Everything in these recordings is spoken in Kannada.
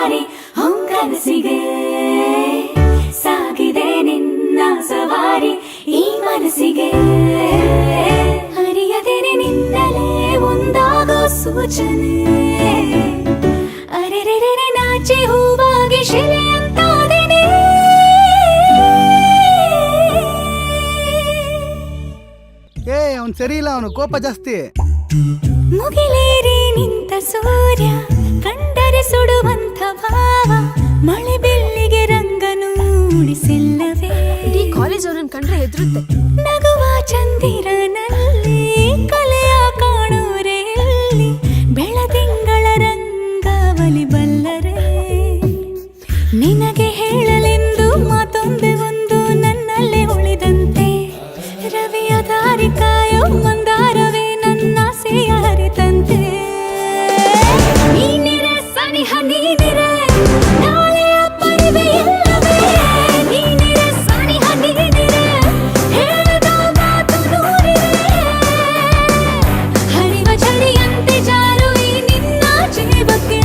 ಸವಾರಿ ಹೊಂಕನಸಿಗೆ ಸಾಗಿದೆ ನಿನ್ನ ಸವಾರಿ ಈ ಮನಸ್ಸಿಗೆ ಅರಿಯದೇನೆ ನಿನ್ನಲೇ ಒಂದಾಗೋ ಸೂಚನೆ ಅರೆರೆರೆ ನಾಚಿ ಹೂವಾಗಿ ಶಿಲೆಯಂತಾದೇನೆ ಅವ್ನು ಸರಿ ಇಲ್ಲ, ಅವನು ಕೋಪ ಜಾಸ್ತಿ. ಮುಗಿಲೇರಿ ನಿಂತ ಸೂರ್ಯ ಕಂಡರೆ ಸುಡುವಂತ ಭಾವ ಮಳೆ ಬೆಳ್ಳಿಗೆ ರಂಗನು ಮೂಡಿಸಿಲ್ಲವೇ ಈ ಕಾಲೇಜ್ ಅವರನ್ನು ಕಂಡ್ರೆ ಹೆದರುತ್ತೆ. ನಗುವ ಚಂದಿರನಲ್ಲಿ ಕಲೆಯ ಕಾಣೋರೆ ಇಲ್ಲಿ ಬೆಳದಿಂಗಳ ರಂಗಾವಲಿ ಬಲ್ಲರೆ ನಿನಗೆ ಹೇಳಲೆಂದು ಮಾತೊಂದೆ ಒಂದು ನನ್ನಲ್ಲೇ ಉಳಿದಂತೆ ರವಿಯ ದಾರಿ ಕಾಯೋ ಮಂದಾರವೇ ನನ್ನ ಆಸೆಯ ಹರಿತಂತೆ ನೀನಿರೆ ಸನಿಹ ನೀನಿರೆ ನಾಳೆಯ ಪರಿವೆ ಇಲ್ಲವೇ ನೀನಿರೆ ಸನಿಹ ನೀನಿರೆ ಹೇಳದ ಮಾತು ನೂರಿರೆ ಹರಿವ ಝರಿಯಂತೆ ಜಾರುವಿ ನಿನ್ನ ಜೀವಕ್ಕೆ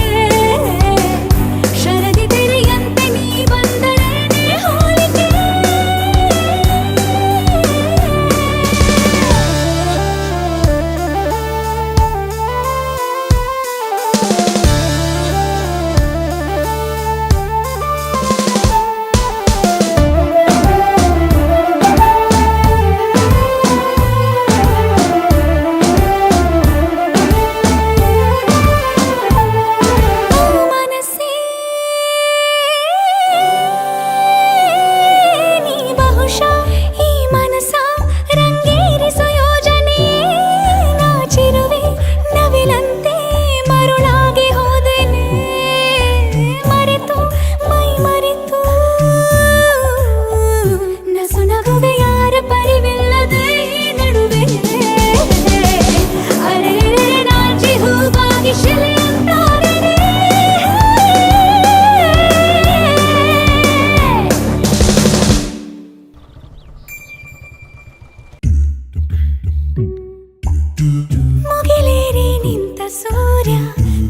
ಶರದಿ ತೆರೆಯಂತೆ ನೀ ಬಂದರೇನೆ ಹೋಲಿಕೆ ಮುಗಿಲೇರಿ ನಿಂತ ಸೂರ್ಯ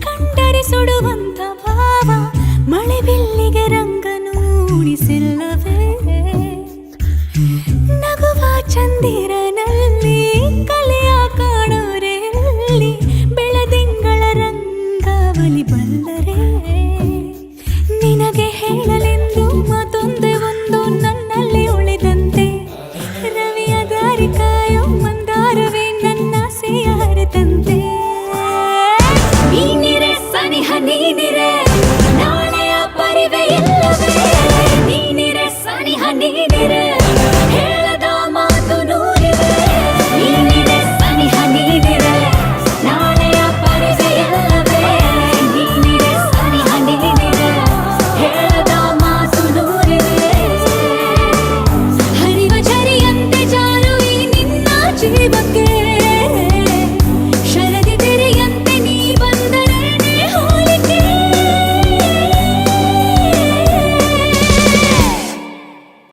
ಕಂಡರೆ ಸುಡುವಂತ ಭಾವ ಮಳೆ ಬಿಲ್ಲಿಗೆ ರಂಗನು ಉಳಿಸಿಲ್ಲವೇ ನಗುವ ಚಂದಿರನಲ್ಲಿ ಕಲೆಯ ಕಾಣೋರೆಲ್ಲಿ ಬೆಳದಿಂಗಳ ರಂಗಾವಲಿ ಬಲ್ಲರೆ ನಿನಗೆ ಹೇಳಲೆಂದು ಮಾತೊಂದೆ ಒಂದು ನನ್ನಲ್ಲಿ ಉಳಿದಂತೆ ರವಿಯ ದಾರಿ ಕಾಯೋ ಮಂದಾರವೇ ನನ್ನ ಆಸೆಯ ಹರಿತಂತೆ ನೀನಿರೆ ಸನಿಹ ನೀನಿರೆ